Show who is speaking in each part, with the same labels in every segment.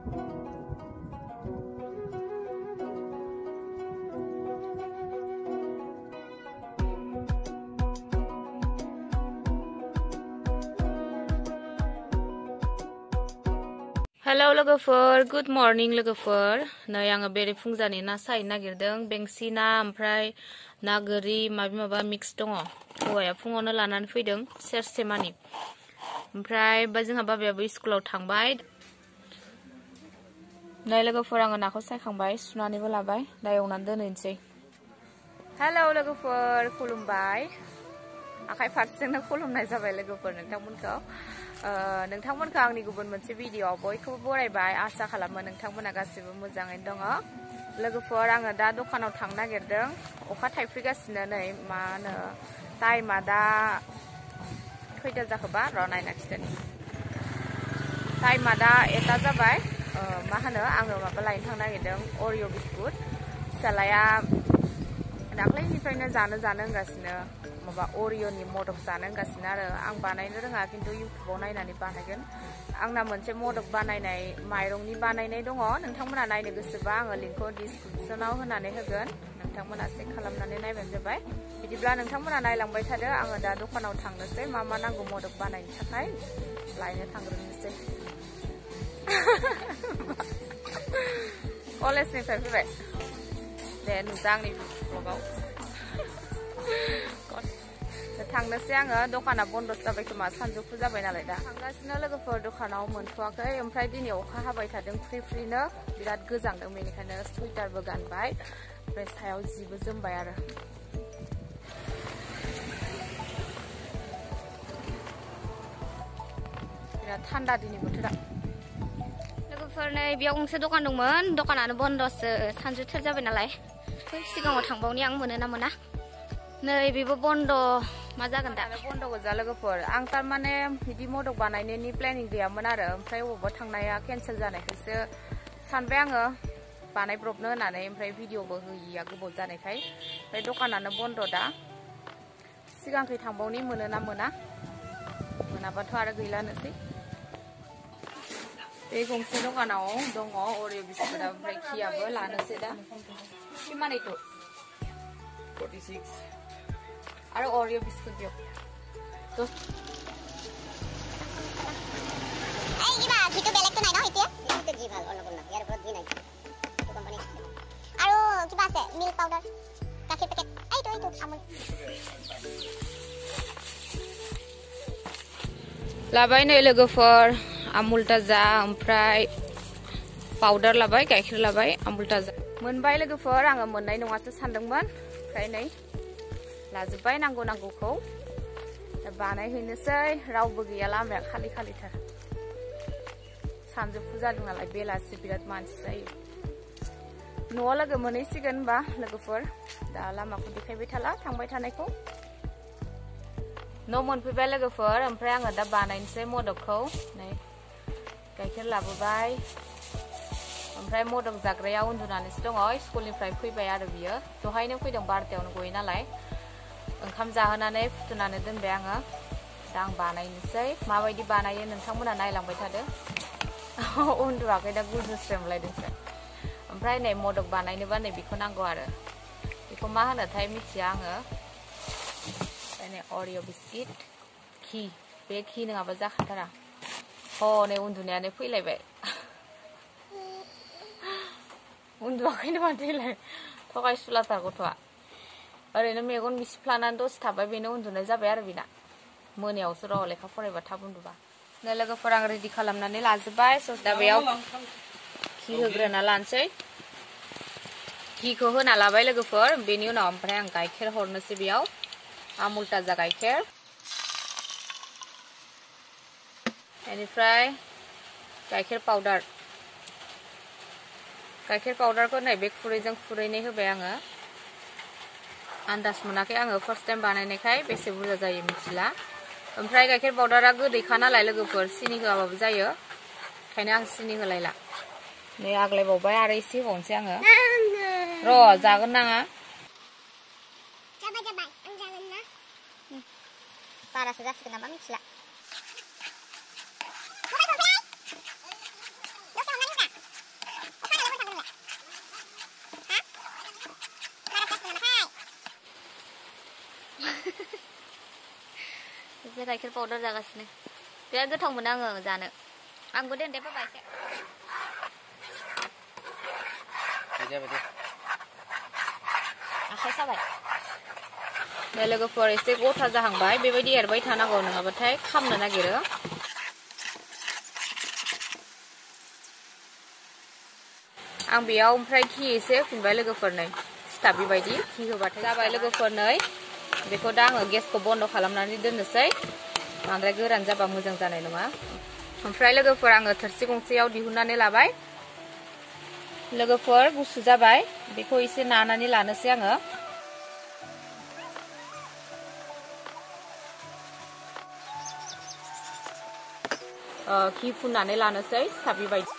Speaker 1: Hello लोगोफोर, good morning लोगोफोर। नै आङो बेरे फुंजानि ना सायनो नागिरदों। बेंसि ना ओमफ्राय ना गोरि माबा मिक्स दङ। हौवाया फुङावनो लानानै फैदों सेरसे मानि। ओमफ्राय जोंहा बाबायाबो स्कुलाव थांबाय। नै लोगोफोर आङो नाखौ सायखांबाय, सुनानैबो लाबाय। दा एवनानै दोननोसै। हेलौ लोगोफोर, खुलुमबाय। आखाइ फारसेजोंनो खुलुमनाय जाबाय लोगोफोर नोंथांमोनखौ। नोंथांमोनखौ आंनि गुबुन मोनसे भिडिअआव बयखौबो बरायबाय। आसा खालामो नोंथांमोना गासिबो मोजाङैनो दङ। लोगोफोर आङो दा दखानाव थांनो नागिरदों। अखा थाइफ्रिगासिनो नै मा होनो टाइमा दा खैथा जाखोबा र' नायना खिथानि। टाइमा दा 1टा जाबाय। मा होनो आङो माबा लायनो थांनो नागिरदों OREO बिस्कुट। फिसालाया दाख्लैनिफ्रायनो जानो होनगासिनो माबा OREOनि मोदक जानो होनगासिनो आरो आं बानायनो रोङा, खिन्थु इउटुबाव नायनानै बानायगोन। आंना मोनसे मोदक बानायनाय माइरंनि बानायनाय दङ। नोंथांमोना नायनो गोसोबा आङो लिंकखौ डिसक्रिपसनाव होनानै होगोन। नोंथांमोना चेक खालामनानै नायबानो जाबाय। बिदिब्ला नोंथांमोना नायलांबाय थादो। आङो दा दखानाव थांनोसै। मा नांगौ मोदक बानायनो थाखाय लायनो थांग्रोनोसै। कलेजनिफ्राय फैबाय। दे नुजा आंनि ब्लगाव। थांनोसै आङो, दखाना बन्द जाबाय खोमा, सानजौफु जाबाय नालाय दा। थांगासिनो लोगोफोर, दखानाव मोनथ'वाखै। ओमफ्राय दिनै अखा हाबाय थादों फ्रि-फ्रिनो, बिराद गोजांदों, बेनिखायनो सुइटारबो गानबाय, ओमफ्राय सायाव जिबो जोमबाय आरो। बिराद थान्दा दिनै बोथोरा। लोगोफोर नै बेयाव गंसे दखान दंमोन, दखानानो बन्दसो, सानजौथोर जाबाय नालाय। सिगाङाव थांबावनि आं मोनो ना मोना। नै बेबो बन्द, मा जागोन दा? बन्द गोजा लोगोफोर। आं थारमाने बिदि मोदक बानायनायनि प्लेनिं गैयामोन आरो, ओमफ्राय अबावबा थांनाया केन्सेल जानायखायसो सानबाय आङो बानायब्रबनो होननानै, ओमफ्राय भिडिअबो होयिया गोबाव जानायखाय। ओमफ्राय दखानानो बन्द दा। सिगांखै थांबावनि मोनो ना मोना। मोनाबाथ' आरो गैलानोसै। बे गंसे दखानाव दङ OREO बिस्कुटआ, ओमफ्राय खियाबो लानोसै दा। किमान एटु 46 আৰু OREO बिस्कुट दियक।
Speaker 2: এই কিবা কিটো বেলেগটো নাই ন এতিয়া? এইটো জি ভাল অলপ অলপ ইয়াৰ ওপৰত জি নাই। এইটো কোম্পানী। আৰু কিবা আছে মিল্ক পাউডাৰ, গাখীৰ পেকেট। এইটো আমুল।
Speaker 1: लाबाय नै लोगोफोर, आमुल ताजा, ओमफ्राय पाउडार लाबाय, गाइखेर लाबाय, आमुल ताजा। मोनबाय लोगोफोर, आङो मोननाय नङासो सानदोंमोन, ओमफ्राय नै लाजोब्बाय नांगौखौ। दा बानायहैनोसै, रावबो गैया, लामाया खालि-खालिथार। सानजौफु जादों नालाय, बेलासि बिराद मानसि जायो। न'आव लोगो मोनहैसिगोन होनबा लोगोफोर। दा लामाखौ देखायबाय थाला, थांबाय थानायखौ। न' मोनफैबाय लोगोफोर, ओमफ्राय आङो दा बानायनोसै मोदकखौ। नै गाइखेर लाबोबाय, ओमफ्राय मोदक जाग्राया उन्दुनानैसो दङ, स्कुलनिफ्राय फैबाय आरो बियो। दहायनो फैदों, 12टायावनो गयो नालाय। ओंखाम जाहोनानै फुथुनानै दोनबाय आङो। दा आं बानायनोसै। माबायदि बानायो नोंथांमोना नायलांबाय थादो। उन्दुवाखै दा, गुजुस्रेमलायदोंसो। ओमफ्राय नै मोदक बानायनोबा नै बेखौ नांगौ आरो। बेखौ मा होनोथाय मिथिया आङो। नै OREO बिस्किट, घि। बे घि नङाबा जाखाथारा। नै उन्दुनायानो फैलायबाय। उन्दुवाखैनो माथो इलाय, थगायसुलाथार गथ'आ। ओरैनो मेगन मिसिफ्लानानै दसे थाबाय, बेनो उन्दुनाय जाबाय आरो बेना। मोनायावसो र' लेखा फरायबा थाब उन्दुबा। नै लोगोफोर, आं रेडि खालामनानै लाजोब्बाय। दा बेयाव घि होग्रोना लानोसै। घिखौ होना लाबाय लोगोफोर, बेनि उनाव ओमफ्राय आं गाइखेर हरनोसै बेयाव। आमुल ताजा गाइखेर। बेनिफ्राय गाइखेर पाउडार। गाइखेर पाउडारखौ नै बे खुरैजों खुरैनै होबाय आङो। आन्दाज मोनाखै आङो, फार्स्ट टाइम बानायनायखाय बेसे बुरजा जायो मिथिला। ओमफ्राय गाइखेर पाउडारा गोदैखा नालाय लोगोफोर, सिनि होआबाबो जायो, ओंखायनो आं सिनि होलायला। नै आग्लायबावबाय, आरो एसे होबावनोसै आङो। र' जागोन नाङा।
Speaker 2: जाबाय, आं जागोन ना? बारासो जासिगोन नामा मिथिला।
Speaker 1: गाइखेर पाउडार जागासिनो बिराद गोथाव मोनो आङो जानो आंबो देन दे बाबा एसे आखाइ साबाय लोगोफोर एसे गथा जाहांबाय बेबायदि एरबाय थानांगौ नङाबाथाय खामनो नागिरो आं बेयाव ओमफ्राय घि एसे होफिनबाय लोगोफोर नै सिथाबि बायदि घि होबाथाय जाबाय लोगोफोर नै बेखौ दा आङो गेसखौ बन्द खालामनानै दोननोसै बांद्राय गोरान जाबा मोजां जानाय नङा ओमफ्राय लोगोफोर आङो थोरसि गंसेयाव दिहुननानै लाबाय लोगोफोर गुसु जाबाय बेखौ एसे नानानै लानोसै आङो घि फुननानै लानोसै सिथाबि बायदि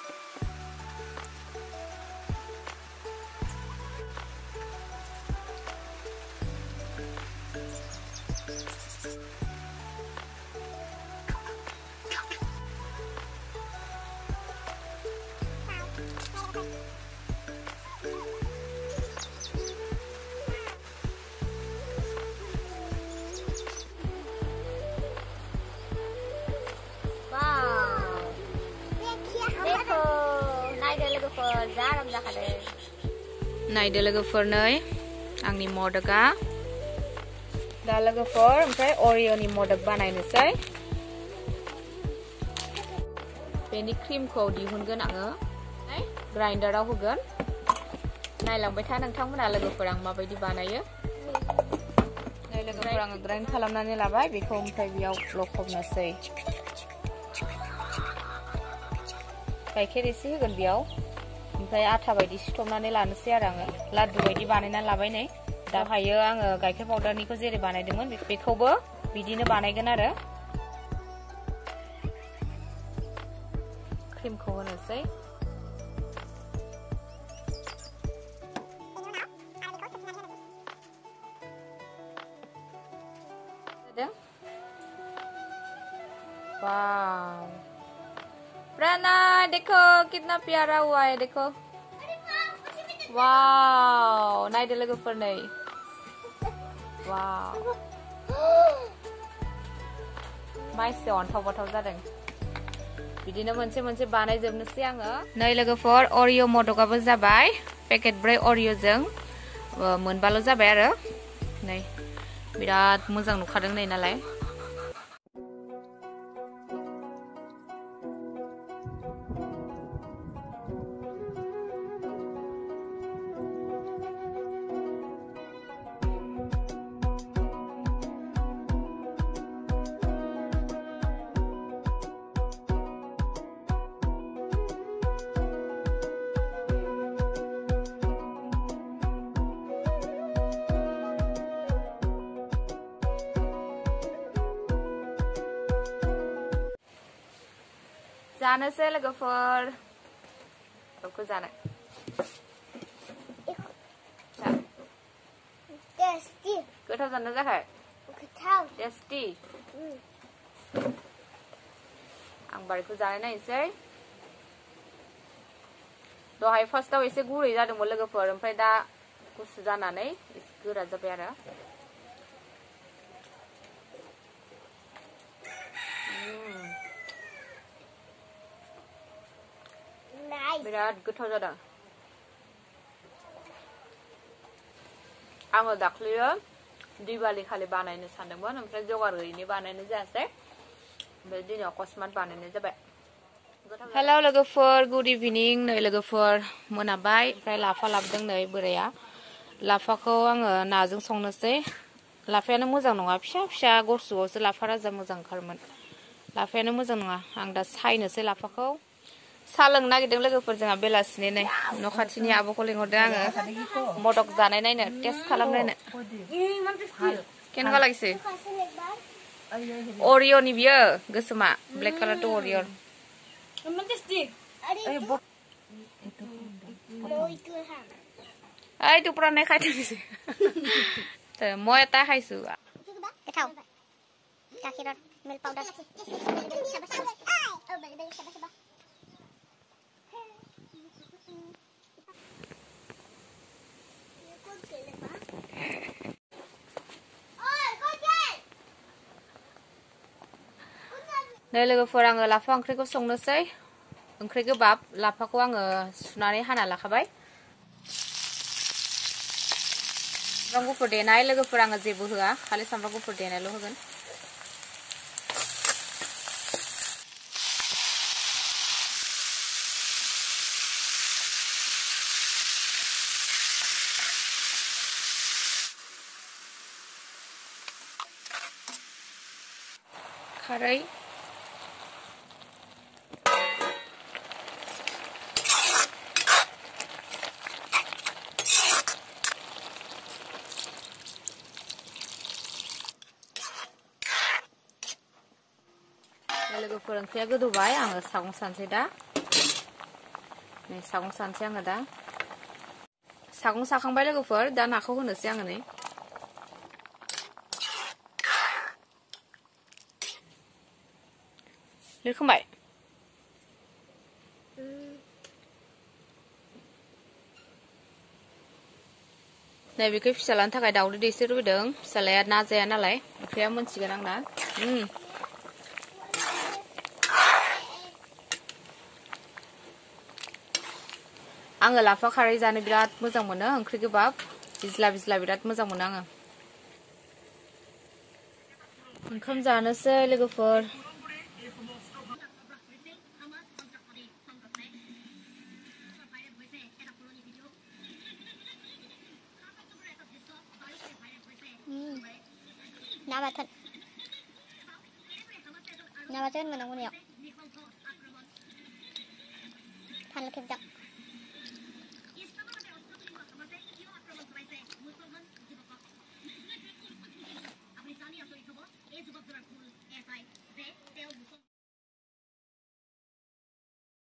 Speaker 1: नायदो लोगोफोर नै आंनि मदका दा लोगोफोर ओमफ्राय अरिअ'नि मदक बानायनोसै बेनि क्रिमखौ दिहुनगोन आङो ग्राइन्डाराव होगोन नायलांबाय था नोंथांमोना लोगोफोर आं माबायदि बानायो नै लोगोफोर आङो ग्राइन्ड खालामनानै लाबाय बेखौ ओमफ्राय बेयाव लखबनोसै गाइखेर एसे होगोन बेयाव ओमफ्राय आथा बायदि सिथमनानै लानोसै आरो आङो लादु बायदि बानायनानै लाबाय नै दाहायो आङो गाइखेर पाउडारनिखौ जेरै बानायदोंमोन बेखौबो बिदिनो बानायगोन आरो क्रिमखौ होनोसै वाव प्रणय देखो कितना प्यारा हुआ है देखो वाव नायदो लोगोफोर नै वाव माइसे अन्थाव बाथाव जादों बिदिनो मोनसे मोनसे बानायजोबनोसै आङो नै लोगोफोर अरिअ मदकाबो जाबाय पेकेट 4 अरिअजों मोनबाल' जाबाय आरो नै बिराद मोजां नुखादों नै नालाय जानोसै लोगोफोर बेखौ जानो
Speaker 2: टेस्टी
Speaker 1: गोथाव जानो जाखाय
Speaker 2: गोथाव
Speaker 1: टेस्टी आं बारिखौ जानाय नायनोसै दहाय फार्स्टआव एसे गुरै जादोंमोन लोगोफोर ओमफ्राय दा गुसु जानानै एसे गोरा जाबाय आरो बिराद गोथाव जादों आङो दाख्लैयो दिवाली खालि बानायनो सानदोंमोन ओमफ्राय जगार गैयिनि बानायनाय जायासै ओमफ्राय दिनै अकस्मात बानायनाय जाबाय हेलौ लोगोफोर गुड इभिनिं नै लोगोफोर मोनाबाय ओमफ्राय लाफा लाबोदों नै बोराया लाफाखौ आङो नाजों संनोसै लाफायानो मोजां नङा फिसा फिसा गरसुआवसो लाफा राजा मोजां ओंखारोमोन लाफायानो मोजां नङा आं दा सायनोसै लाफाखौ सा लोंनो नागिरदों लोगोफोर जोंहा बेलासिनि नै न' खाथिनि आब'खौ लिंहरदों आङो मदक जानाय नायनो टेस्ट खालामनायनो केनेका लागिसै अरिअ'नि बियो गोसोमा ब्लेक कालार टु अरिअ এই টুকুৰা নাই খাই থাকিছে মই এটা খাইছো
Speaker 2: গোথাও গাখীৰত মিল্ক পাউডাৰ
Speaker 1: नै लोगोफोर आङो लाफा ओंख्रिखौ संनोसै ओंख्रि गोबाब लाफाखौ आङो सुनानै हाना लाखाबाय सामब्राम गुफुर देनाय लोगोफोर आङो जेबो होआ खालि सामब्राम गुफुर देनायल' होगोन खारै लोगोफोर ओंख्रिया गोदौबाय आङो सागं सानसै दा नै सागं सानसै आङो दा सागं साखांबाय लोगोफोर दा नाखौ होनोसै आङो नै लिरखांबाय नै बेखौ फिसालानि थाखाय दावदै दैसे रुदों फिसालाया ना जाया नालाय ओंख्रिया मोनसिगोन आंना आङो लाफा खारै जानो बिराद मोजां मोनो ओंख्रि गोबाब बिज्ला बिज्ला बिराद मोजां मोनो आङो ओंखाम जानोसै लोगोफोर
Speaker 2: ना बाथोन मोनांगौ फानलु खेबजां